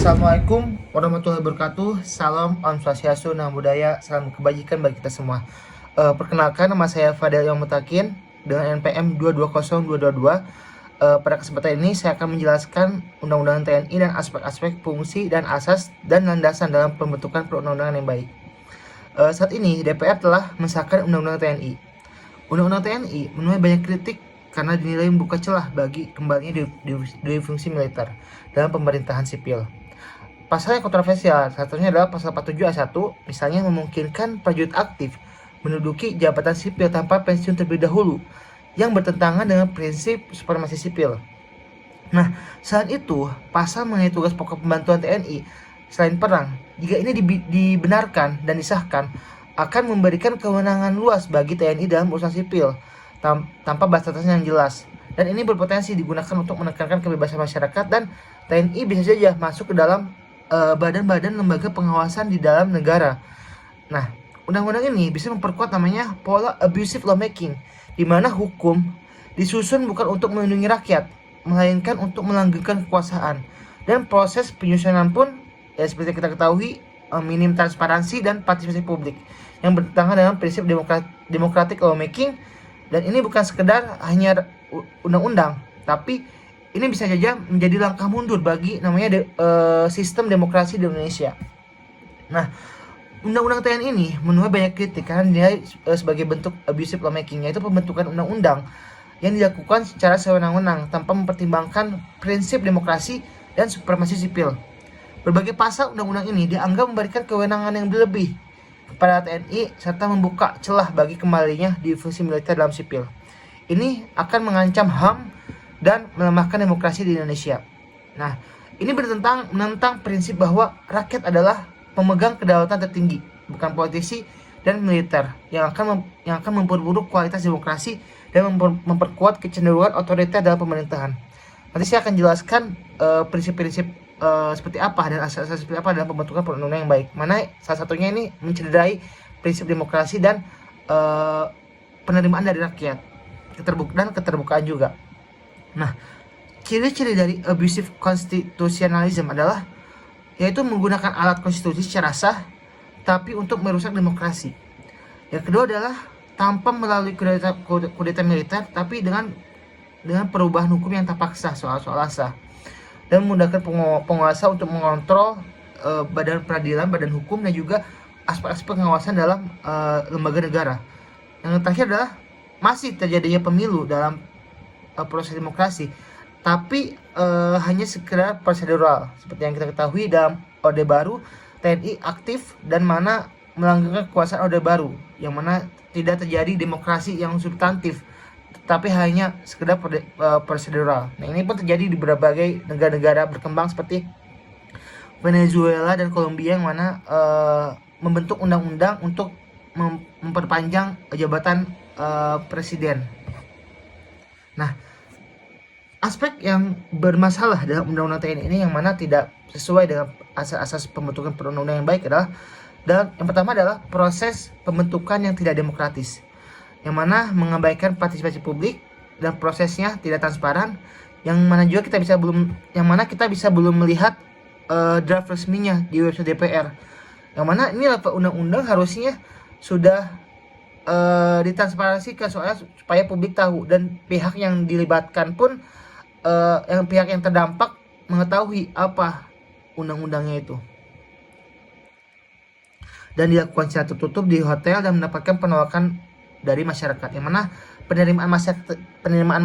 Assalamualaikum warahmatullahi wabarakatuh. Salam, Om Swastiastu, Namo Buddhaya, salam kebajikan bagi kita semua. Perkenalkan, nama saya Fadel Yang Mutakin dengan NPM 220222. Pada kesempatan ini saya akan menjelaskan Undang-Undang TNI dan aspek-aspek fungsi dan asas dan landasan dalam pembentukan perundang-undangan yang baik. Saat ini DPR telah mensahkan Undang-Undang TNI. Undang-Undang TNI menuai banyak kritik karena dinilai membuka celah bagi kembalinya di fungsi militer dalam pemerintahan sipil. Pasal yang kontroversial satunya adalah pasal 47 ayat 1, misalnya memungkinkan prajurit aktif menduduki jabatan sipil tanpa pensiun terlebih dahulu, yang bertentangan dengan prinsip supremasi sipil. Nah, selain itu, pasal mengenai tugas pokok pembantuan TNI selain perang, jika ini dibenarkan dan disahkan, akan memberikan kewenangan luas bagi TNI dalam urusan sipil tanpa batas-batasnya yang jelas. Dan ini berpotensi digunakan untuk menekankan kebebasan masyarakat, dan TNI bisa saja masuk ke dalam badan-badan lembaga pengawasan di dalam negara. Nah, undang-undang ini bisa memperkuat namanya pola abusive lawmaking, di mana hukum disusun bukan untuk melindungi rakyat, melainkan untuk melanggengkan kekuasaan. Dan proses penyusunan pun, ya seperti kita ketahui, minim transparansi dan partisipasi publik, yang bertentangan dengan prinsip democratic lawmaking. Dan ini bukan sekedar hanya undang-undang, tapi ini bisa saja menjadi langkah mundur bagi namanya sistem demokrasi di Indonesia. Nah, Undang-Undang TNI ini menuai banyak kritik karena dinilai sebagai bentuk abusive lawmaking, yaitu pembentukan undang-undang yang dilakukan secara sewenang-wenang tanpa mempertimbangkan prinsip demokrasi dan supremasi sipil. Berbagai pasal undang-undang ini dianggap memberikan kewenangan yang berlebih kepada TNI serta membuka celah bagi kembalinya di fungsi militer dalam sipil. Ini akan mengancam HAM dan melemahkan demokrasi di Indonesia. Nah, ini menentang prinsip bahwa rakyat adalah pemegang kedaulatan tertinggi, bukan politisi dan militer, yang akan memperburuk kualitas demokrasi dan memperkuat kecenderungan otoriter dalam pemerintahan. Nanti saya akan jelaskan prinsip-prinsip seperti apa dan asas-asas seperti apa dalam pembentukan perundang-undangan yang baik. Mana salah satunya ini mencederai prinsip demokrasi dan penerimaan dari rakyat, keterbukaan juga. Nah, ciri-ciri dari abusive constitutionalism adalah yaitu menggunakan alat konstitusi secara sah tapi untuk merusak demokrasi. Yang kedua adalah tanpa melalui kudeta militer, tapi dengan perubahan hukum yang tak paksa soal-soal sah, dan memudahkan penguasa untuk mengontrol badan peradilan, badan hukum, dan juga aspek-aspek pengawasan dalam lembaga negara. Yang terakhir adalah masih terjadinya pemilu dalam proses demokrasi, tapi hanya sekedar prosedural. Seperti yang kita ketahui dalam Orde Baru, TNI aktif dan mana melanggengkan kekuasaan Orde Baru, yang mana tidak terjadi demokrasi yang substantif, tapi hanya sekedar prosedural. Nah, ini pun terjadi di berbagai negara-negara berkembang seperti Venezuela dan Kolombia, yang mana membentuk undang-undang untuk memperpanjang jabatan presiden. Nah, aspek yang bermasalah dalam Undang-Undang TNI ini yang mana tidak sesuai dengan asas-asas pembentukan perundang-undangan yang baik adalah, dan yang pertama adalah proses pembentukan yang tidak demokratis, yang mana mengabaikan partisipasi publik dan prosesnya tidak transparan, yang mana kita bisa belum melihat draft resminya di website DPR, yang mana ini undang-undang harusnya sudah ditransparansikan soalnya supaya publik tahu, dan pihak yang dilibatkan pun pihak yang terdampak mengetahui apa undang-undangnya itu, dan dilakukan secara tertutup di hotel dan mendapatkan penolakan dari masyarakat, yang mana penerimaan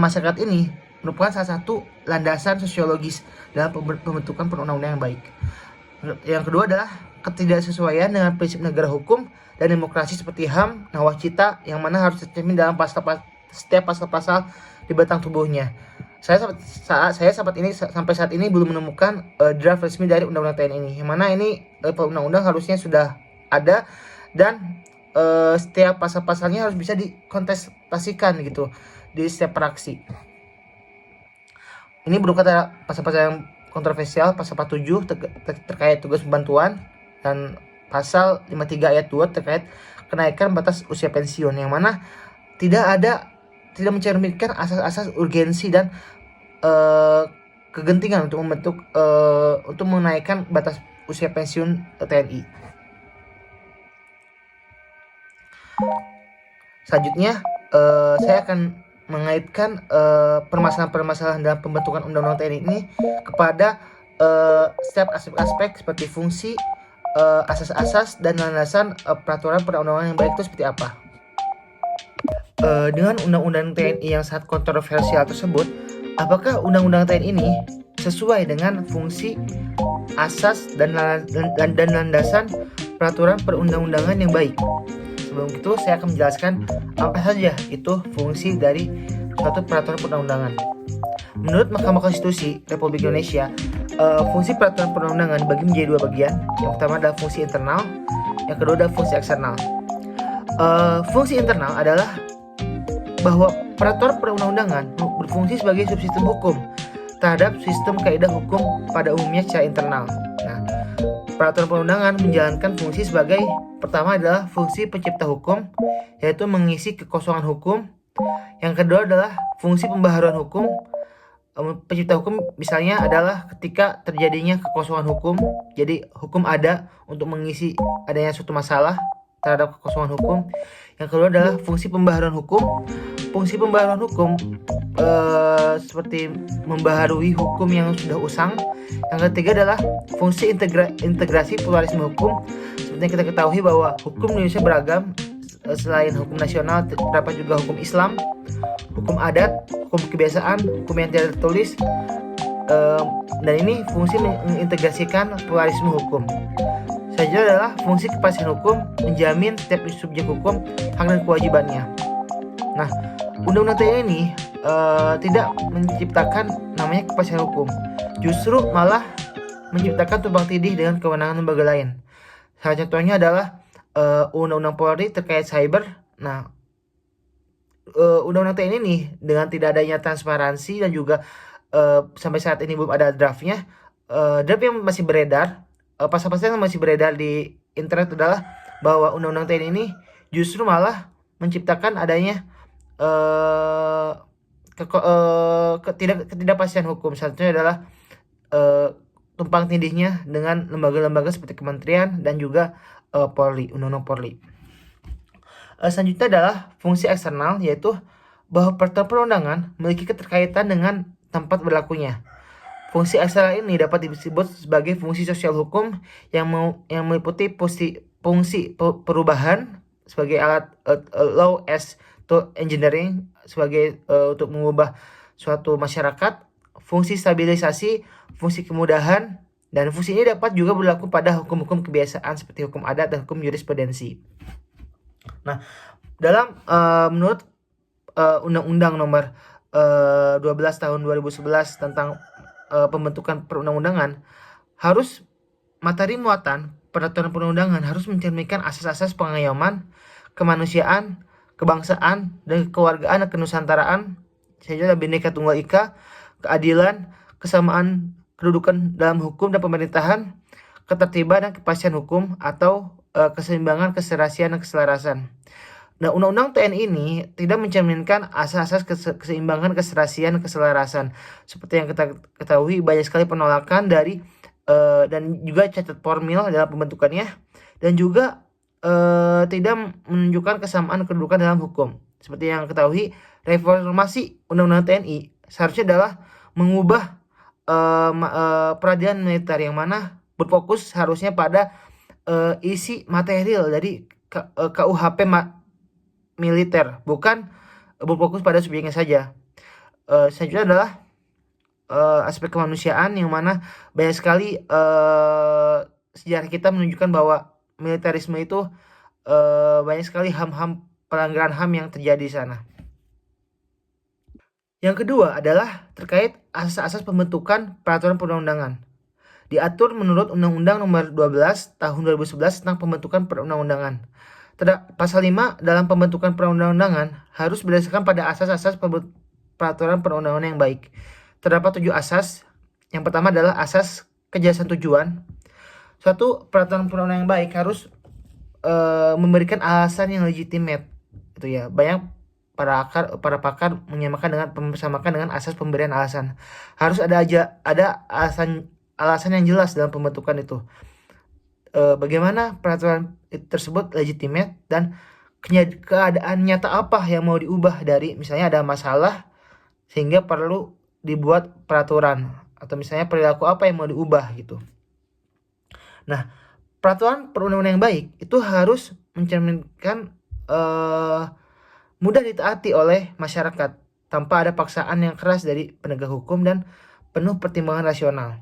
masyarakat ini merupakan salah satu landasan sosiologis dalam pembentukan perundang-undangan yang baik. Yang kedua adalah ketidaksesuaian dengan prinsip negara hukum dan demokrasi seperti HAM, nawacita, yang mana harus tercermin dalam setiap pasal-pasal di batang tubuhnya. Sampai saat ini belum menemukan draft resmi dari Undang-Undang TNI ini, yang mana ini undang-undang harusnya sudah ada, dan setiap pasal-pasalnya harus bisa dikontestasikan gitu di setiap praksi. Ini berupa pasal-pasal yang kontroversial, pasal 47 terkait tugas pembantuan, dan pasal 53 ayat 2 terkait kenaikan batas usia pensiun, yang mana tidak mencerminkan asas-asas urgensi dan kegentingan untuk membentuk untuk menaikkan batas usia pensiun TNI. Selanjutnya saya akan mengaitkan permasalahan-permasalahan dalam pembentukan undang-undang TNI ini kepada setiap aspek-aspek seperti fungsi, asas-asas dan landasan peraturan perundang-undangan yang baik itu seperti apa. Dengan undang-undang TNI yang sangat kontroversial tersebut, apakah undang-undang TNI ini sesuai dengan fungsi, asas dan landasan peraturan perundang-undangan yang baik? Sebelum itu, saya akan menjelaskan apa saja itu fungsi dari suatu peraturan perundang-undangan. Menurut Mahkamah Konstitusi Republik Indonesia, fungsi peraturan perundang-undangan dibagi menjadi dua bagian. Yang pertama adalah fungsi internal, yang kedua adalah fungsi eksternal. Fungsi internal adalah bahwa peraturan perundang-undangan berfungsi sebagai subsistem hukum terhadap sistem kaidah hukum pada umumnya secara internal. Nah, peraturan perundangan menjalankan fungsi sebagai pertama adalah fungsi pencipta hukum, yaitu mengisi kekosongan hukum. Yang kedua adalah fungsi pembaharuan hukum. Pencipta hukum misalnya adalah ketika terjadinya kekosongan hukum, jadi hukum ada untuk mengisi adanya suatu masalah terhadap kekosongan hukum. Yang kedua adalah fungsi pembaharuan hukum. Fungsi pembaharuan hukum seperti membaharui hukum yang sudah usang. Yang ketiga adalah fungsi integrasi pluralisme hukum. Seperti yang kita ketahui bahwa hukum Indonesia beragam, selain hukum nasional terdapat juga hukum Islam, hukum adat, hukum kebiasaan, hukum yang tidak tertulis, dan ini fungsi mengintegrasikan pluralisme hukum. Selanjutnya adalah fungsi kepastian hukum, menjamin setiap subjek hukum hak dan kewajibannya. Nah, undang-undang TNI ini tidak menciptakan namanya kepastian hukum, justru malah menciptakan tumpang tindih dengan kewenangan lembaga lain. Salah contohnya adalah Undang-Undang Polri terkait cyber. Nah, Undang-Undang TNI ini dengan tidak adanya transparansi dan juga sampai saat ini belum ada draftnya. Draft yang masih beredar, pasal-pasal yang masih beredar di internet adalah bahwa Undang-Undang TNI ini justru malah menciptakan adanya ketidakpastian hukum. Satunya adalah tumpang tindihnya dengan lembaga-lembaga seperti kementerian dan juga Polri, Undang-Undang Polri. Selanjutnya adalah fungsi eksternal, yaitu bahwa peraturan perundangan memiliki keterkaitan dengan tempat berlakunya. Fungsi eksternal ini dapat disebut sebagai fungsi sosial hukum yang meliputi fungsi perubahan sebagai alat law as to engineering sebagai untuk mengubah suatu masyarakat, fungsi stabilisasi, fungsi kemudahan, dan fungsi ini dapat juga berlaku pada hukum-hukum kebiasaan seperti hukum adat dan hukum jurisprudensi. Nah, dalam menurut Undang-Undang Nomor 12 Tahun 2011 tentang pembentukan perundang-undangan, harus materi muatan peraturan perundangan harus mencerminkan asas-asas pengayoman, kemanusiaan, kebangsaan, dan kekeluargaan dan kenusantaraan, sehingga Bhinneka Tunggal Ika, keadilan, kesamaan kedudukan dalam hukum dan pemerintahan, ketertiban dan kepastian hukum, atau keseimbangan, keserasian, dan keselarasan. Nah, Undang-Undang TNI ini tidak mencerminkan asas-asas keseimbangan, keserasian, keselarasan. Seperti yang kita ketahui, banyak sekali penolakan dari dan juga cacat formil dalam pembentukannya, dan juga tidak menunjukkan kesamaan kedudukan dalam hukum. Seperti yang ketahui, reformasi Undang-Undang TNI seharusnya adalah mengubah peradilan militer yang mana berfokus harusnya pada isi material dari KUHP militer, bukan berfokus pada subjeknya saja. Selanjutnya adalah aspek kemanusiaan, yang mana banyak sekali sejarah kita menunjukkan bahwa militerisme itu banyak sekali pelanggaran HAM yang terjadi di sana. Yang kedua adalah terkait asas-asas pembentukan peraturan perundang-undangan. Diatur menurut Undang-Undang Nomor 12 Tahun 2011 tentang pembentukan perundang-undangan. Pasal 5 dalam pembentukan perundang-undangan harus berdasarkan pada asas-asas peraturan perundang-undangan yang baik. Terdapat 7 asas. Yang pertama adalah asas kejelasan tujuan. Suatu peraturan perundang-undangan yang baik harus memberikan alasan yang legitimate. Itu ya. Banyak para pakar menyamakan dengan mempersamakan dengan asas pemberian alasan. Harus ada alasan yang jelas dalam pembentukan itu. Bagaimana peraturan tersebut legitimate dan keadaan nyata apa yang mau diubah dari misalnya ada masalah sehingga perlu dibuat peraturan atau misalnya perilaku apa yang mau diubah gitu. Nah, peraturan perundang-undangan yang baik itu harus mencerminkan mudah ditaati oleh masyarakat tanpa ada paksaan yang keras dari penegak hukum dan penuh pertimbangan rasional.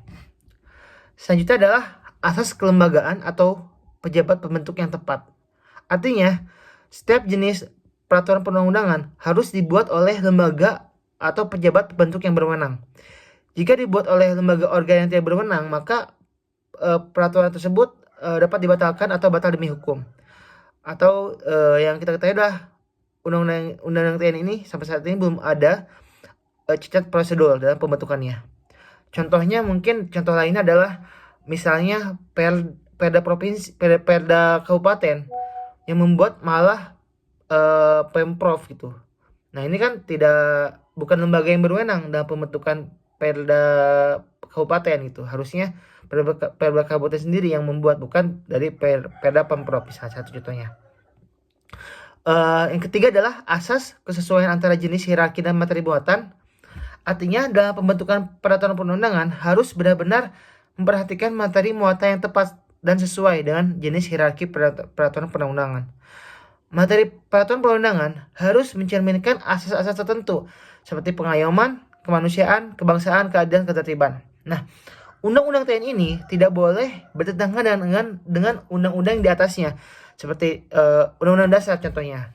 Selanjutnya adalah asas kelembagaan atau pejabat pembentuk yang tepat. Artinya, setiap jenis peraturan perundang-undangan harus dibuat oleh lembaga atau pejabat pembentuk yang berwenang. Jika dibuat oleh lembaga organ yang tidak berwenang, maka peraturan tersebut dapat dibatalkan atau batal demi hukum. Atau yang kita ketahui adalah undang-undang TNI ini sampai saat ini belum ada cacat prosedur dalam pembentukannya. Contohnya mungkin contoh lainnya adalah misalnya perda provinsi, perda kabupaten yang membuat malah pemprov gitu. Nah ini kan bukan lembaga yang berwenang dalam pembentukan perda kabupaten gitu. Harusnya perda kabupaten sendiri yang membuat, bukan dari perda pemprov. Misalnya satu contohnya. Yang ketiga adalah asas kesesuaian antara jenis hierarki dan materi muatan. Artinya dalam pembentukan peraturan perundang-undangan harus benar-benar memperhatikan materi muatan yang tepat dan sesuai dengan jenis hierarki peraturan perundang-undangan. Materi peraturan perundang-undangan harus mencerminkan asas-asas tertentu seperti pengayoman, kemanusiaan, kebangsaan, keadilan, ketertiban. Nah, undang-undang TNI ini tidak boleh bertentangan dengan undang-undang di atasnya, seperti undang-undang dasar contohnya.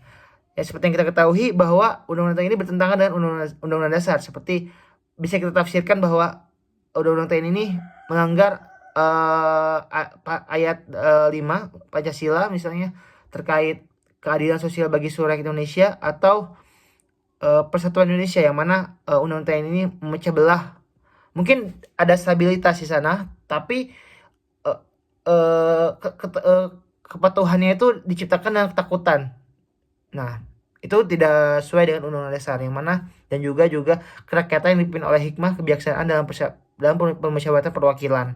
Ya, seperti yang kita ketahui bahwa undang-undang TNI ini bertentangan dengan undang-undang dasar. Seperti bisa kita tafsirkan bahwa undang-undang TNI ini melanggar ayat 5 Pancasila misalnya terkait keadilan sosial bagi seluruh rakyat Indonesia, atau persatuan Indonesia, yang mana undang-undang TNI ini memecah belah. Mungkin ada stabilitas di sana, tapi kepatuhannya itu diciptakan dengan ketakutan. Nah, itu tidak sesuai dengan undang-undang dasar, yang mana dan juga kerakyatan yang dipimpin oleh hikmah kebijaksanaan dalam permusyawaratan perwakilan.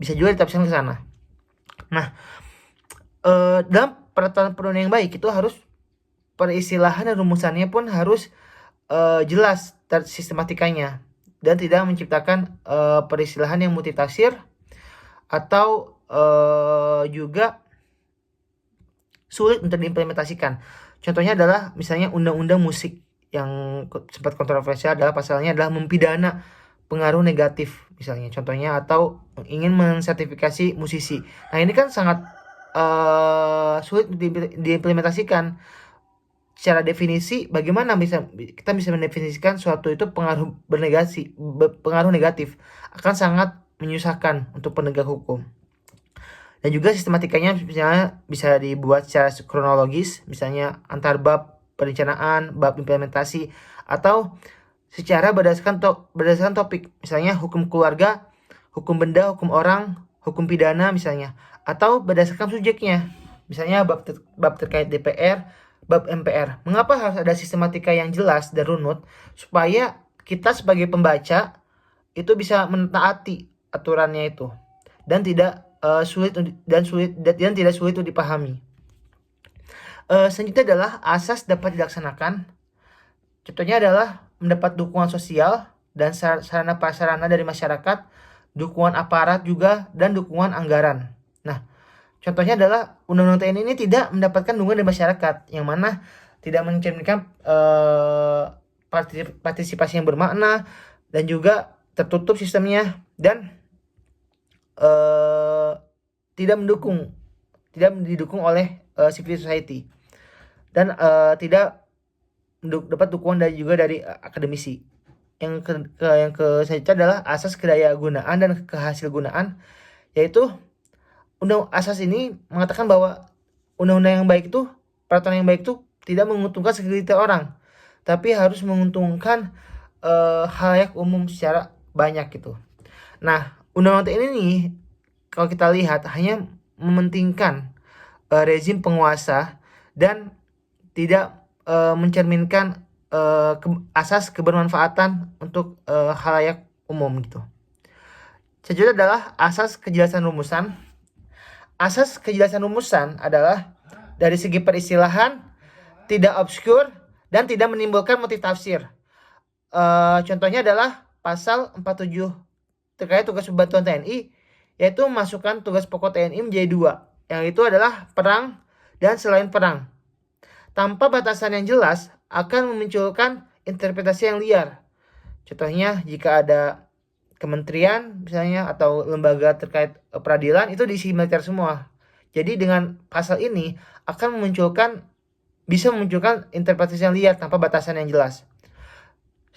Bisa juga ditafsirkan ke sana. Nah, dalam peraturan perundang yang baik itu harus peristilahan dan rumusannya pun harus jelas sistematikanya dan tidak menciptakan peristilahan yang multitafsir atau juga sulit untuk diimplementasikan. Contohnya adalah misalnya undang-undang musik yang sempat kontroversial adalah pasalnya adalah mempidana pengaruh negatif misalnya contohnya, atau ingin mensertifikasi musisi. Nah ini kan sangat sulit diimplementasikan. Secara definisi, bagaimana kita bisa mendefinisikan suatu itu pengaruh negatif akan sangat menyusahkan untuk penegak hukum. Dan juga sistematikanya misalnya bisa dibuat secara kronologis, misalnya antar bab perencanaan, bab implementasi, atau secara berdasarkan topik, misalnya hukum keluarga, hukum benda, hukum orang, hukum pidana misalnya, atau berdasarkan subjeknya, misalnya bab terkait DPR, bab MPR. Mengapa harus ada sistematika yang jelas dan runut supaya kita sebagai pembaca itu bisa mentaati aturannya itu dan tidak tidak sulit untuk dipahami. Selanjutnya adalah asas dapat dilaksanakan. Contohnya adalah mendapat dukungan sosial dan sarana prasarana dari masyarakat, dukungan aparat juga, dan dukungan anggaran. Nah, contohnya adalah undang-undang TNI ini tidak mendapatkan dukungan dari masyarakat, yang mana tidak mencerminkan partisipasi yang bermakna dan juga tertutup sistemnya, dan tidak didukung oleh civil society, dan tidak dapat dukungan dari akademisi. Yang selanjutnya adalah asas kedayagunaan dan kehasilgunaan, yaitu asas ini mengatakan bahwa undang-undang yang baik itu, peraturan yang baik itu tidak menguntungkan segelintir orang, tapi harus menguntungkan halayak umum secara banyak gitu. Nah, undang-undang ini kalau kita lihat hanya mementingkan rezim penguasa dan tidak mencerminkan asas kebermanfaatan untuk khalayak umum gitu. Selanjutnya adalah asas kejelasan rumusan. Asas kejelasan rumusan adalah dari segi peristilahan tidak obskur dan tidak menimbulkan multitafsir. Contohnya adalah pasal 47 terkait tugas bantuan TNI, yaitu memasukkan tugas pokok TNI menjadi dua, yang itu adalah perang dan selain perang. Tanpa batasan yang jelas akan memunculkan interpretasi yang liar. Contohnya jika ada kementerian misalnya atau lembaga terkait peradilan itu diisi militer semua. Jadi dengan pasal ini akan bisa memunculkan interpretasi yang liar tanpa batasan yang jelas.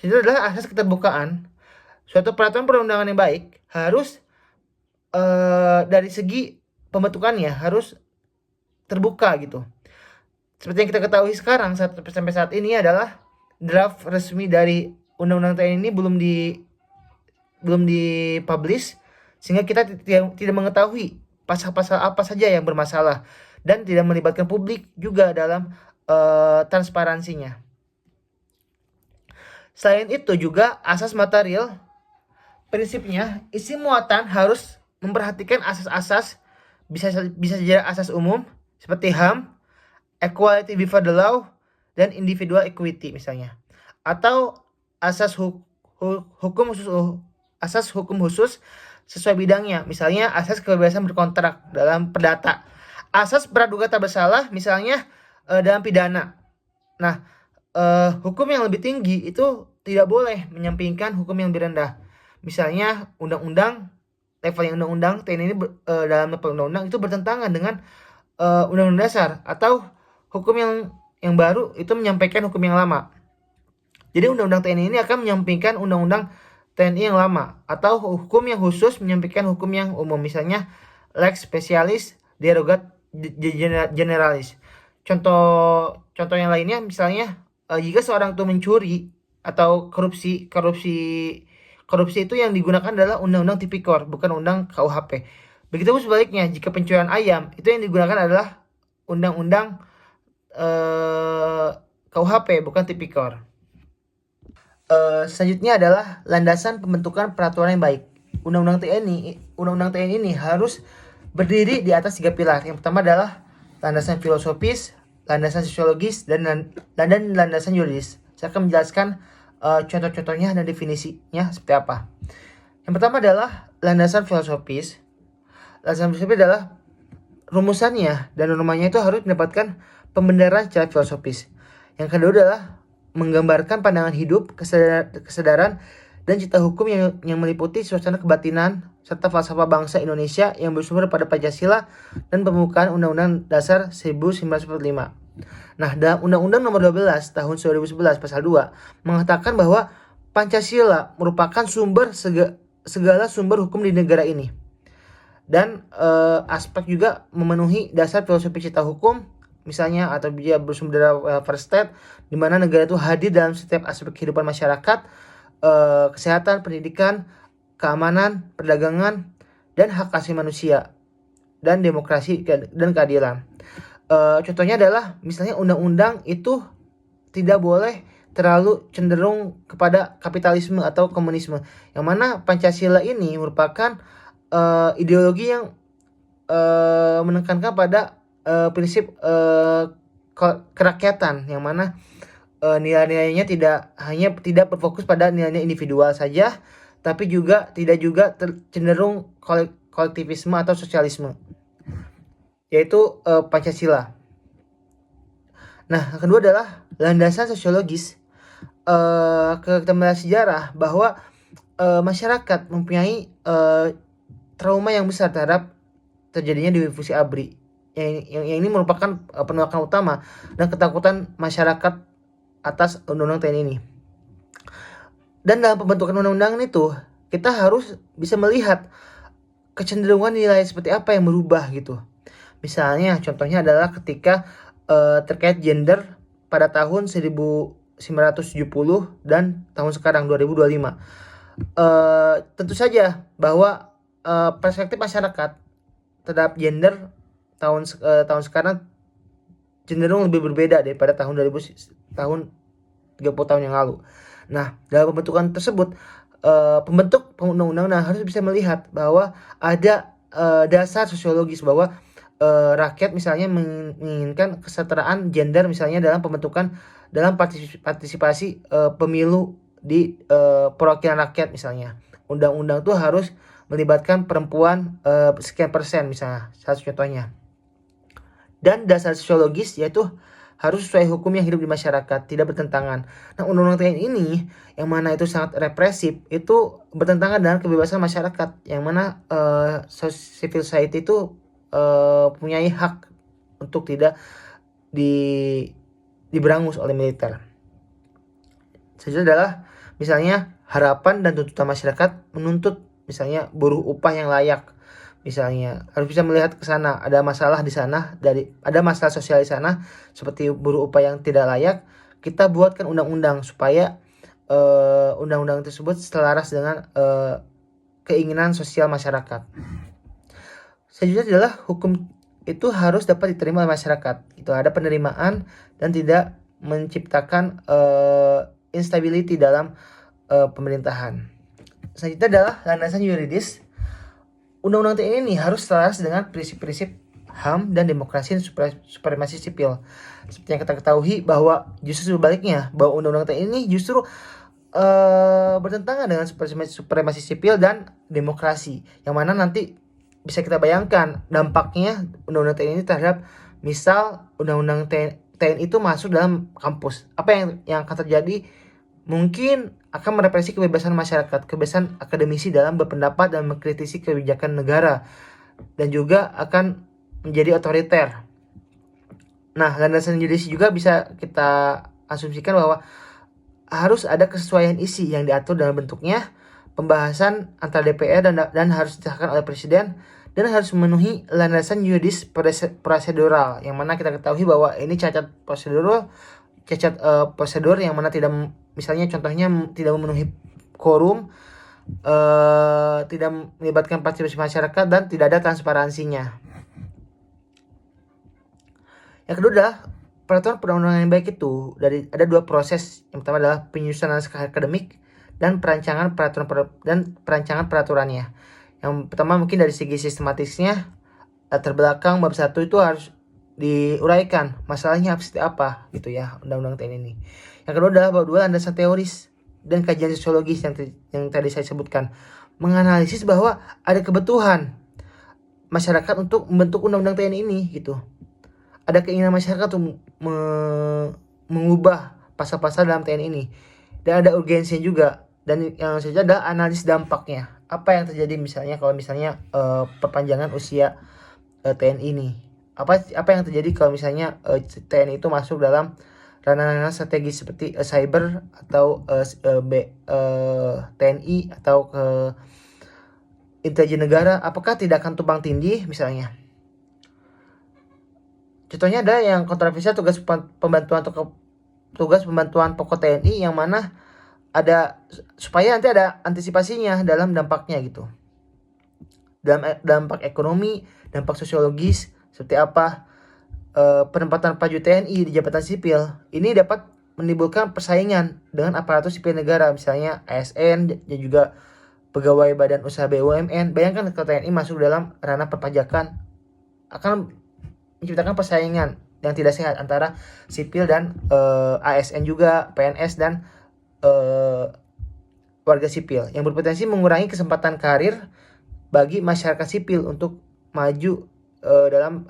Itu adalah asas keterbukaan. Suatu peraturan perundangan yang baik harus dari segi pembentukannya harus terbuka gitu. Seperti yang kita ketahui sekarang sampai saat ini adalah draft resmi dari Undang-Undang TNI ini belum dipublish, sehingga kita tidak mengetahui pasal-pasal apa saja yang bermasalah dan tidak melibatkan publik juga dalam transparansinya. Selain itu juga asas material, prinsipnya isi muatan harus memperhatikan asas-asas bisa saja asas umum seperti HAM, equality before the law, dan individual equity misalnya, atau asas hukum khusus sesuai bidangnya, misalnya asas kebebasan berkontrak dalam perdata, asas praduga tak bersalah misalnya dalam pidana. Nah, hukum yang lebih tinggi itu tidak boleh menyampingkan hukum yang lebih rendah. Misalnya undang-undang level yang undang-undang TNI ini dalam level undang-undang itu bertentangan dengan undang-undang dasar, atau hukum yang baru itu menyampaikan hukum yang lama. Jadi undang-undang TNI ini akan menyampingkan undang-undang TNI yang lama, atau hukum yang khusus menyampaikan hukum yang umum, misalnya lex specialis derogat generalis. Contoh yang lainnya misalnya jika seorang itu mencuri atau korupsi itu yang digunakan adalah undang-undang tipikor, bukan undang KUHP. Begitupun sebaliknya, jika pencurian ayam itu yang digunakan adalah undang-undang KUHP, bukan tipikor. Selanjutnya adalah landasan pembentukan peraturan yang baik. Undang-undang TNI ini harus berdiri di atas 3 pilar. Yang pertama adalah landasan filosofis, landasan sosiologis, dan landasan yuridis. Saya akan menjelaskan contoh-contohnya dan definisinya seperti apa. Yang pertama adalah landasan filosofis. Landasan filosofis adalah rumusannya dan normanya itu harus mendapatkan pembenaran secara filosofis. Yang kedua adalah menggambarkan pandangan hidup, kesadaran, dan cita hukum yang meliputi suasana kebatinan serta falsafah bangsa Indonesia yang bersumber pada Pancasila dan pembukaan Undang-Undang Dasar 1945. Nah, dalam Undang-Undang Nomor 12 Tahun 2011 Pasal 2 mengatakan bahwa Pancasila merupakan segala sumber hukum di negara ini. Dan aspek juga memenuhi dasar filosofi cita hukum, misalnya, atau dia bersumber dari welfare state, di mana negara itu hadir dalam setiap aspek kehidupan masyarakat, kesehatan, pendidikan, keamanan, perdagangan, dan hak asasi manusia, dan demokrasi dan keadilan. Contohnya adalah misalnya undang-undang itu tidak boleh terlalu cenderung kepada kapitalisme atau komunisme, yang mana Pancasila ini merupakan ideologi yang menekankan pada prinsip kerakyatan, yang mana nilai-nilainya tidak berfokus pada nilai individual saja, tapi tidak juga cenderung kolektivisme atau sosialisme, yaitu Pancasila. Nah, yang kedua adalah landasan sosiologis. Keterangan sejarah bahwa masyarakat mempunyai trauma yang besar terhadap terjadinya distribusi ABRI. Yang ini merupakan penolakan utama dan ketakutan masyarakat atas undang-undang TNI ini. Dan dalam pembentukan undang-undang itu, kita harus bisa melihat kecenderungan nilai seperti apa yang berubah gitu. Misalnya, contohnya adalah ketika terkait gender pada tahun 1970 dan tahun sekarang 2025. Tentu saja bahwa perspektif masyarakat terhadap gender tahun sekarang cenderung lebih berbeda daripada tahun 30 tahun yang lalu. Nah, dalam pembentukan tersebut, pembentuk undang-undang harus bisa melihat bahwa ada dasar sosiologis bahwa rakyat misalnya menginginkan kesetaraan gender misalnya dalam pembentukan dalam partisipasi pemilu di perwakilan rakyat misalnya. Undang-undang itu harus melibatkan perempuan sekian persen misalnya, satu contohnya. Dan dasar sosiologis yaitu harus sesuai hukum yang hidup di masyarakat, tidak bertentangan. Nah, undang-undang TNI ini yang mana itu sangat represif, itu bertentangan dengan kebebasan masyarakat, yang mana civil society itu punya hak untuk tidak diberangus oleh militer. Selanjutnya adalah misalnya harapan dan tuntutan masyarakat menuntut misalnya buruh upah yang layak. Misalnya harus bisa melihat ke sana, ada masalah di sana, ada masalah sosial di sana seperti buruh upah yang tidak layak, kita buatkan undang-undang supaya undang-undang tersebut selaras dengan keinginan sosial masyarakat. Selanjutnya adalah hukum itu harus dapat diterima oleh masyarakat. Itu ada penerimaan dan tidak menciptakan instability dalam pemerintahan. Selanjutnya adalah landasan yuridis. Undang-undang TNI ini harus selaras dengan prinsip-prinsip HAM dan demokrasi dan supremasi sipil. Seperti yang kita ketahui bahwa justru sebaliknya, bahwa undang-undang TNI ini justru bertentangan dengan supremasi sipil dan demokrasi. Yang mana nanti bisa kita bayangkan dampaknya undang-undang TNI ini terhadap misal undang-undang TNI itu masuk dalam kampus. Apa yang akan terjadi? Mungkin akan merepresi kebebasan masyarakat, kebebasan akademisi dalam berpendapat dan mengkritisi kebijakan negara, dan juga akan menjadi otoriter. Nah, landasan yuridis juga bisa kita asumsikan bahwa harus ada kesesuaian isi yang diatur dalam bentuknya, pembahasan antara DPR dan harus disahkan oleh presiden, dan harus memenuhi landasan yuridis prosedural, yang mana kita ketahui bahwa ini cacat prosedur yang mana tidak, misalnya contohnya tidak memenuhi quorum, tidak melibatkan partisipasi masyarakat, dan tidak ada transparansinya. Yang kedua adalah peraturan perundang-undangan yang baik itu ada dua proses. Yang pertama adalah penyusunan naskah akademik dan perancangan peraturannya. Yang pertama mungkin dari segi sistematisnya, latar belakang bab 1 itu harus diuraikan masalahnya seperti apa gitu ya undang-undang TNI ini. Yang kedua adalah bab 2 landasan teoris dan kajian sosiologis yang tadi saya sebutkan, menganalisis bahwa ada kebutuhan masyarakat untuk membentuk undang-undang TNI ini gitu. Ada keinginan masyarakat untuk mengubah pasal-pasal dalam TNI ini, dan ada urgensinya juga. Dan yang saja adalah analisis dampaknya, apa yang terjadi misalnya kalau perpanjangan usia TNI ini, apa yang terjadi kalau misalnya TNI itu masuk dalam ranah-ranah strategis seperti cyber atau TNI atau intelijen negara, apakah tidak akan tumpang tindih misalnya. Contohnya ada yang kontroversial tugas pembantuan pokok TNI, yang mana ada supaya nanti ada antisipasinya dalam dampaknya gitu. Dalam dampak ekonomi, dampak sosiologis seperti apa, penempatan prajurit TNI di jabatan sipil ini dapat menimbulkan persaingan dengan aparatur sipil negara, misalnya ASN dan juga pegawai badan usaha BUMN. Bayangkan kalau TNI masuk dalam ranah perpajakan, akan menciptakan persaingan yang tidak sehat antara sipil dan ASN juga, PNS dan warga sipil, yang berpotensi mengurangi kesempatan karir bagi masyarakat sipil untuk maju dalam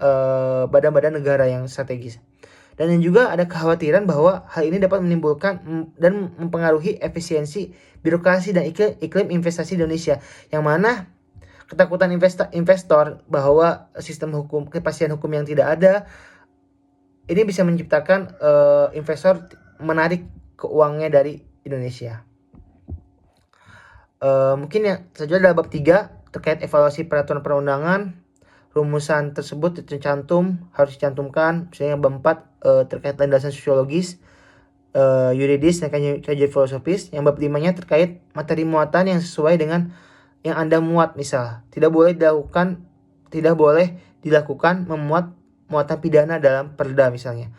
badan-badan negara yang strategis. Dan yang juga ada kekhawatiran bahwa hal ini dapat menimbulkan dan mempengaruhi efisiensi birokrasi dan iklim investasi di Indonesia, yang mana ketakutan investor bahwa sistem hukum, kepastian hukum yang tidak ada ini bisa menciptakan investor menarik keuangannya dari Indonesia. Mungkin yang selanjutnya adalah bab 3 terkait evaluasi peraturan perundangan. Rumusan tersebut harus dicantumkan. Misalnya bab 4 terkait landasan sosiologis, yuridis dan kajian filosofis. Yang bab 5-nya terkait materi muatan yang sesuai dengan yang Anda muat. Misal tidak boleh dilakukan memuat muatan pidana dalam perda misalnya.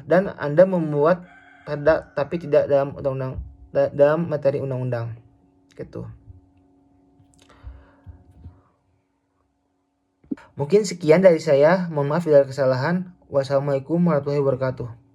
Dan Anda membuat perda tapi tidak dalam undang-undang, dalam materi undang-undang gitu. Mungkin sekian dari saya. Mohon maaf bila ada kesalahan. Wassalamualaikum warahmatullahi wabarakatuh.